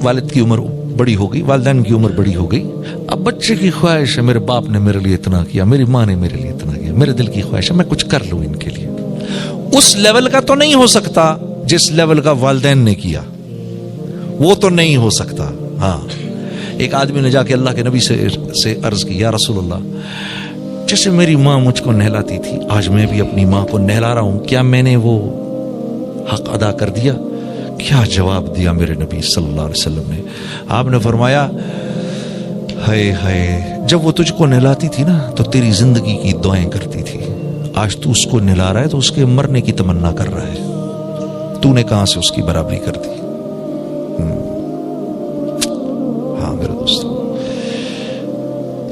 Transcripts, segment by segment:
वालिद की उम्र बड़ी हो गई, वालिदैन की उम्र बड़ी हो गई। अब बच्चे की ख्वाहिश है, मेरे बाप ने मेरे लिए इतना किया, मेरी माँ ने मेरे लिए इतना किया, मेरे दिल की ख्वाहिश है मैं कुछ कर लूं इनके लिए। उस लेवल का तो नहीं हो सकता जिस लेवल का वालिदैन ने किया, वो तो नहीं हो सकता। हाँ, एक आदमी ने जाके अल्लाह के नबी से अर्ज की, या रसूलल्लाह, जैसे मेरी माँ मुझको नहलाती थी, आज मैं भी अपनी माँ को नहला रहा हूं, क्या मैंने वो हक अदा कर दिया? क्या जवाब दिया मेरे नबी सल्लल्लाहु अलैहि वसल्लम ने? आपने फरमाया, हाय हाय, जब वो तुझको नहलाती थी ना तो तेरी जिंदगी की दुआएं करती थी, आज तू उसको नहला रहा है तो उसके मरने की तमन्ना कर रहा है, तूने कहां से उसकी बराबरी कर दी? हाँ मेरे दोस्तों,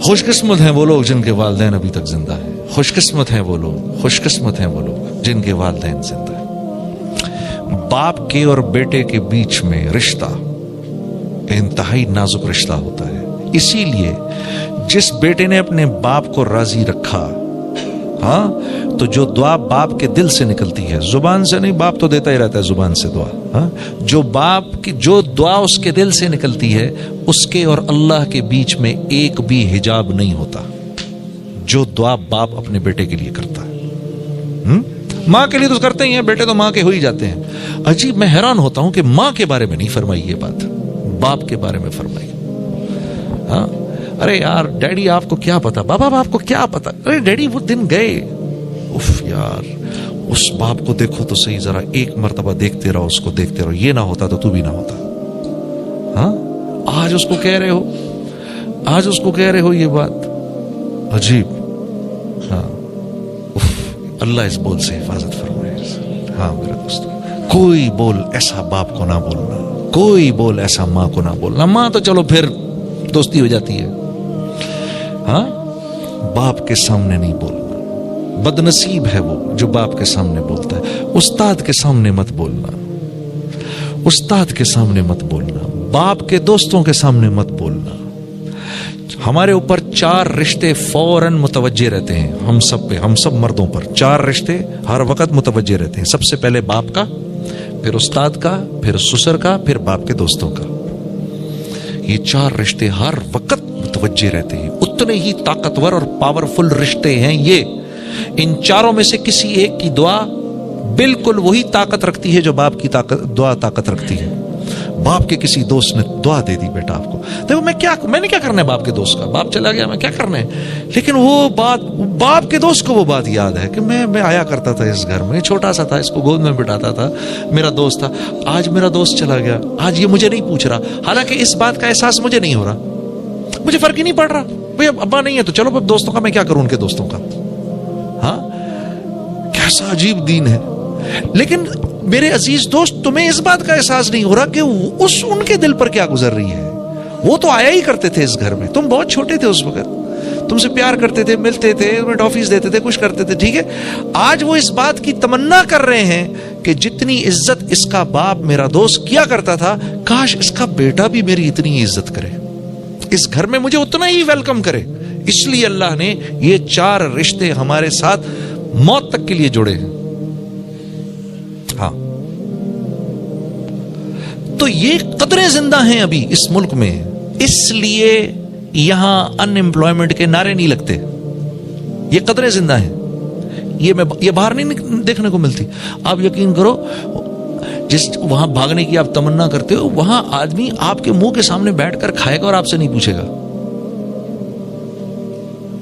खुशकिस्मत हैं वो लोग जिनके वालिदैन अभी तक जिंदा हैं। खुशकिस्मत हैं वो लोग, खुशकिस्मत हैं वो लोग जिनके वालिदैन जिंदा हैं। बाप के और बेटे के बीच में रिश्ता इंतहाई नाजुक रिश्ता होता है। इसीलिए जिस बेटे ने अपने बाप को राजी रखा, हाँ, तो जो दुआ बाप के दिल से निकलती है, जुबान से नहीं, बाप तो देता ही रहता है जुबान से दुआ, हाँ, जो बाप की जो दुआ उसके दिल से निकलती है, उसके और अल्लाह के बीच में एक भी हिजाब नहीं होता। जो दुआ बाप अपने बेटे के लिए करता है, माँ के लिए तो करते ही हैं, बेटे तो माँ के हो ही जाते हैं। अजीब, मैं हैरान होता हूं कि माँ के बारे में नहीं फरमाई ये बात, बाप के बारे में फरमाई। हाँ, अरे यार डैडी आपको क्या पता, बाबा आपको क्या पता, अरे डैडी वो दिन गए, उफ यार, उस बाप को देखो तो सही, जरा एक मर्तबा देखते रहो, उसको देखते रहो, ये ना होता तो तू भी ना होता। हाँ, आज उसको कह रहे हो, आज उसको कह रहे हो ये बात, अजीब। हाँ, अल्लाह इस बोल से हिफाजत फरमाए। हाँ मेरे दोस्तों, कोई बोल ऐसा बाप को ना बोलना, कोई बोल ऐसा माँ को ना बोलना। माँ तो चलो फिर दोस्ती हो जाती है, हाँ, बाप के सामने नहीं बोलना। बदनसीब है वो जो बाप के सामने बोलता है। उस्ताद के सामने मत बोलना, उस्ताद के सामने मत बोलना, बाप के दोस्तों के सामने मत बोलना। हमारे ऊपर 4 रिश्ते फौरन मुतवज्जे रहते हैं, हम सब पे, हम सब मर्दों पर 4 रिश्ते हर वक्त मुतवज्जे रहते हैं। सबसे पहले बाप का, फिर उस्ताद का, फिर ससुर का, फिर बाप के दोस्तों का। ये 4 रिश्ते हर वक्त मुतवज्जे रहते हैं। उतने ही ताकतवर और पावरफुल रिश्ते हैं ये। इन चारों में से किसी एक की दुआ बिल्कुल वही ताकत रखती है जो बाप की दुआ ताकत रखती है। बाप के किसी दोस्त ने दुआ दे दी, बेटा आपको, देखो मैंने क्या करना है बाप के दोस्त का, बाप चला गया, मैं क्या करना है, लेकिन वो बात बाप के दोस्त को वो बात याद है कि मैं आया करता था इस घर में, छोटा सा था, इसको गोद में बिठाता था, मेरा दोस्त था, आज मेरा दोस्त चला गया, आज ये मुझे नहीं पूछ रहा। हालांकि इस बात का एहसास मुझे नहीं हो रहा, मुझे फर्क ही नहीं पड़ रहा, भाई अब अब्बा नहीं है तो चलो अब दोस्तों का मैं क्या करूं, उनके दोस्तों का। हाँ, कैसा अजीब दीन है। लेकिन मेरे अजीज दोस्त, तुम्हें इस बात का एहसास नहीं हो रहा कि उनके दिल पर क्या गुजर रही है। वो तो आया ही करते थे इस घर में, तुम बहुत छोटे थे उस वक्त, तुमसे प्यार करते थे, मिलते थे, तुम्हें टॉफीज देते थे, कुछ करते थे, ठीक है। आज वो इस बात की तमन्ना कर रहे हैं कि जितनी इज्जत इसका बाप मेरा दोस्त किया करता था, काश इसका बेटा भी मेरी इतनी इज्जत करे, इस घर में मुझे उतना ही वेलकम करे। इसलिए अल्लाह ने ये 4 रिश्ते हमारे साथ मौत तक के लिए जोड़े हैं। हाँ, तो ये कदरें जिंदा हैं अभी इस मुल्क में, इसलिए यहां अनएम्प्लॉयमेंट के नारे नहीं लगते। ये कदरें जिंदा हैं, ये बाहर नहीं देखने को मिलती। आप यकीन करो, जिस वहां भागने की आप तमन्ना करते हो, वहां आदमी आपके मुंह के सामने बैठकर खाएगा और आपसे नहीं पूछेगा।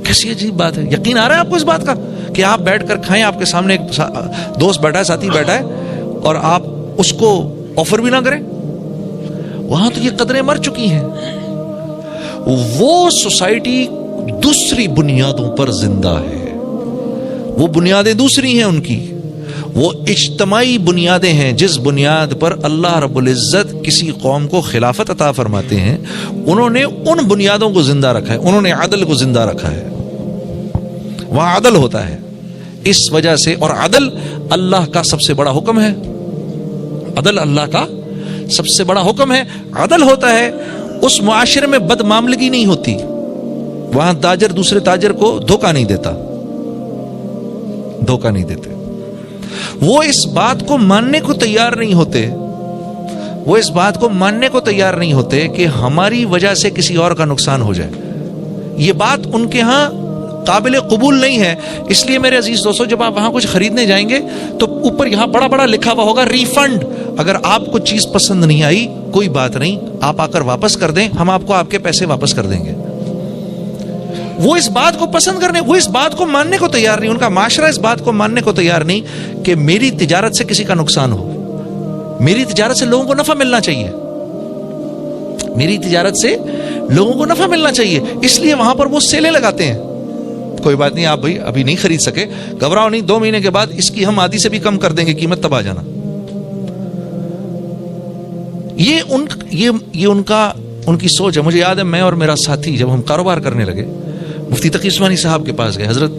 कैसी अजीब बात है। यकीन आ रहा है आपको इस बात का कि आप बैठकर खाएं, आपके सामने एक दोस्त बैठा है, साथी बैठा है, और आप उसको ऑफर भी ना करें। वहां तो ये कदरें मर चुकी हैं। वो सोसाइटी दूसरी बुनियादों पर जिंदा है, वो बुनियादें दूसरी हैं उनकी, वो इज्तमाई बुनियादें हैं जिस बुनियाद पर अल्लाह रब्बुल इज्जत किसी कौम को खिलाफत अता फरमाते हैं। उन्होंने उन बुनियादों को जिंदा रखा है, उन्होंने अदल को जिंदा रखा है, वहां अदल होता है इस वजह से। और अदल अल्लाह का सबसे बड़ा हुक्म है, अदल अल्लाह का सबसे बड़ा हुक्म है। अदल होता है उस मुआशरे में बदमामलगी नहीं होती, वहां ताजर दूसरे ताजर को धोखा नहीं देता, धोखा नहीं देते। वो इस बात को मानने को तैयार नहीं होते, وہ اس بات کو ماننے کو تیار نہیں ہوتے کہ ہماری وجہ سے کسی اور کا نقصان ہو جائے. یہ بات ان کے ہاں قابل قبول نہیں ہے. اس لیے میرے عزیز دوستو، جب آپ وہاں کچھ خریدنے جائیں گے تو اوپر یہاں بڑا بڑا لکھا ہوا ہوگا ریفنڈ. اگر آپ کو چیز پسند نہیں آئی کوئی بات نہیں، آپ آ کر واپس کر دیں، ہم آپ کو آپ کے پیسے واپس کر دیں گے. وہ اس بات کو پسند کرنے، وہ اس بات کو ماننے کو تیار نہیں، ان کا معاشرہ اس بات کو ماننے کو تیار نہیں کہ میری تجارت سے کسی کا نقصان ہو. میری تجارت سے لوگوں کو نفع ملنا چاہیے، میری تجارت سے لوگوں کو نفع ملنا چاہیے. اس لیے وہاں پر وہ سیلیں لگاتے ہیں. کوئی بات نہیں، آپ بھائی ابھی نہیں خرید سکے، گھبراؤ نہیں، 2 مہینے کے بعد اس کی ہم آدھی سے بھی کم کر دیں گے قیمت، تب آ جانا. یہ ان کی سوچ ہے. مجھے یاد ہے میں اور میرا ساتھی جب ہم کاروبار کرنے لگے، مفتی تقی عثمانی صاحب کے پاس گئے، حضرت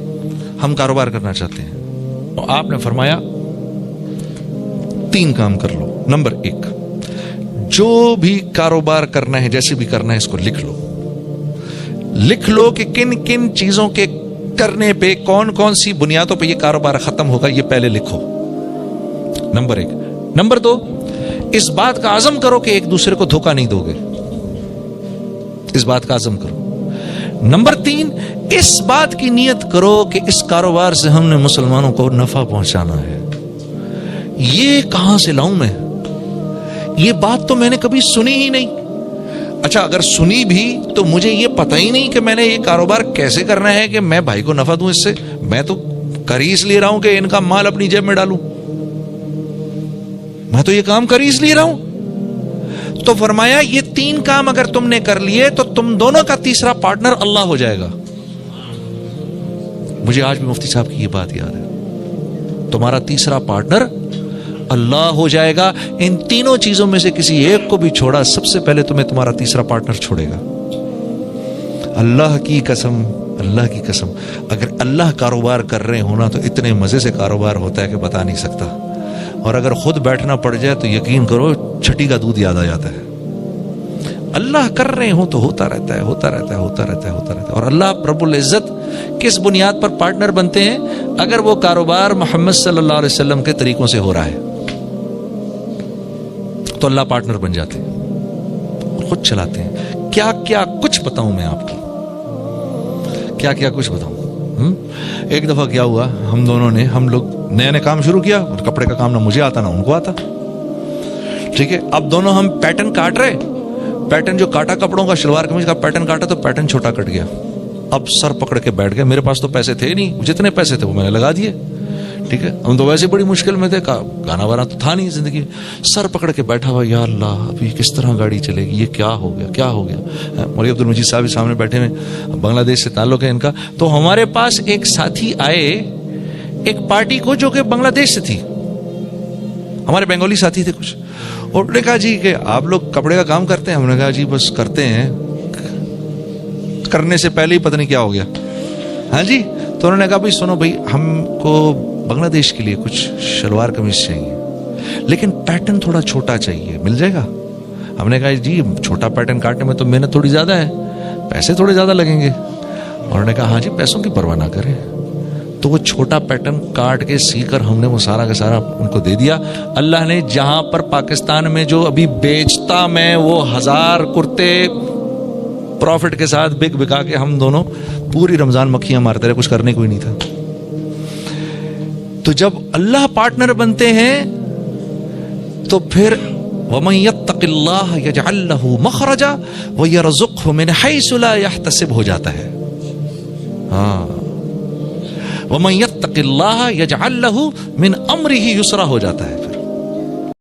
ہم کاروبار کرنا چاہتے ہیں. تو آپ نے فرمایا 3 کام کر لو. نمبر 1، جو بھی کاروبار کرنا ہے، جیسے بھی کرنا ہے، اس کو لکھ لو کہ کن کن چیزوں کے کرنے پہ، کون کون سی بنیادوں پہ یہ کاروبار ختم ہوگا، یہ پہلے لکھو. نمبر 1. نمبر 2، اس بات کا عزم کرو کہ ایک دوسرے کو دھوکہ نہیں دو گے، اس بات کا عزم کرو. نمبر 3، اس بات کی نیت کرو کہ اس کاروبار سے ہم نے مسلمانوں کو نفع پہنچانا ہے. یہ کہاں سے لاؤں میں؟ یہ بات تو میں نے کبھی سنی ہی نہیں. اچھا اگر سنی بھی تو مجھے یہ پتہ ہی نہیں کہ میں نے یہ کاروبار کیسے کرنا ہے کہ میں بھائی کو نفع دوں اس سے. میں تو کر ہی اس لیے رہا ہوں کہ ان کا مال اپنی جیب میں ڈالوں، میں تو یہ کام کر ہی اس لیے رہا ہوں. تو فرمایا یہ 3 کام اگر تم نے کر لیے تو تم دونوں کا تیسرا پارٹنر اللہ ہو جائے گا. مجھے آج بھی مفتی صاحب کی یہ بات یاد ہے، تمہارا تیسرا پارٹنر اللہ ہو جائے گا. ان تینوں چیزوں میں سے کسی ایک کو بھی چھوڑا، سب سے پہلے تمہیں تمہارا تیسرا پارٹنر چھوڑے گا. اللہ کی قسم، اللہ کی قسم، اگر اللہ کاروبار کر رہے ہونا تو اتنے مزے سے کاروبار ہوتا ہے کہ بتا نہیں سکتا. اور اگر خود بیٹھنا پڑ جائے تو یقین کرو چھٹی کا دودھ یاد آ جاتا ہے. اللہ کر رہے ہوں تو ہوتا رہتا ہے، ہوتا رہتا ہے، ہوتا رہتا ہے، ہوتا رہتا ہے. اور اللہ رب العزت کس بنیاد پر پارٹنر بنتے ہیں؟ اگر وہ کاروبار محمد صلی اللہ علیہ وسلم کے طریقوں سے ہو رہا ہے تو اللہ پارٹنر بن جاتے ہیں، خود چلاتے ہیں. کیا کیا کچھ بتاؤں میں آپ کو، کیا کیا کچھ بتاؤں. ایک دفعہ کیا ہوا، ہم لوگ نئے کام شروع کیا، اور کپڑے کا کام نہ مجھے آتا نہ ان کو آتا. ٹھیک ہے، اب دونوں ہم پیٹرن کاٹ رہے، پیٹرن جو کاٹا کپڑوں کا، شلوار قمیض کا پیٹرن کاٹا تو پیٹرن چھوٹا کٹ گیا. اب سر پکڑ کے بیٹھ گئے. میرے پاس تو پیسے تھے نہیں، جتنے پیسے تھے وہ میں نے لگا دیے. ٹھیک ہے، ہم تو ویسے بڑی مشکل میں تھے، گانا وانا تو تھا نہیں زندگی. سر پکڑ کے بیٹھا ہوا، یا اللہ ابھی کس طرح گاڑی چلے گی، یہ کیا ہو گیا، کیا ہو گیا. مولوی عبد المجید صاحب سامنے بیٹھے ہوئے، بنگلہ دیش سے تعلق ہے ان کا. تو ہمارے پاس ایک ساتھی آئے ایک پارٹی کو جو کہ بنگلہ دیش سے تھی، ہمارے بنگالی ساتھی تھے کچھ. اور انہوں نے کہا جی کہ آپ لوگ کپڑے کا کام کرتے ہیں؟ ہم نے کہا جی بس کرتے ہیں. کرنے سے پہلے ہی پتہ نہیں کیا ہو گیا. ہاں جی. تو انہوں نے کہا بھائی سنو بھائی، ہم کو بنگلہ دیش کے لیے کچھ شلوار قمیض چاہیے لیکن پیٹرن تھوڑا چھوٹا چاہیے، مل جائے گا؟ ہم نے کہا جی چھوٹا پیٹرن کاٹنے میں تو محنت تھوڑی زیادہ ہے، پیسے تھوڑے زیادہ لگیں گے. اور انہوں نے کہا ہاں جی پیسوں کی پرواہ نہ کریں. تو وہ چھوٹا پیٹرن کاٹ کے سی کر ہم نے وہ سارا کا سارا ان کو دے دیا. اللہ نے جہاں پر پاکستان میں جو ابھی بیچتا میں وہ 1000 کرتے پروفٹ کے ساتھ بکا کے ہم دونوں پوری رمضان مکھیاں مارتے رہے، کچھ کرنے کوئی نہیں تھا. تو جب اللہ پارٹنر بنتے ہیں تو پھر وَمَن يَتَّقِ اللَّهَ يَجْعَل لَّهُ مَخْرَجًا وَيَرْزُقْهُ مِنْ حَيْثُ لَا يَحْتَسِبُ ہو جاتا ہے. ہاں وَمَن يَتَّقِ اللَّهَ يَجْعَل لَّهُ مِنْ أَمْرِهِ يُسْرًا ہو جاتا ہے.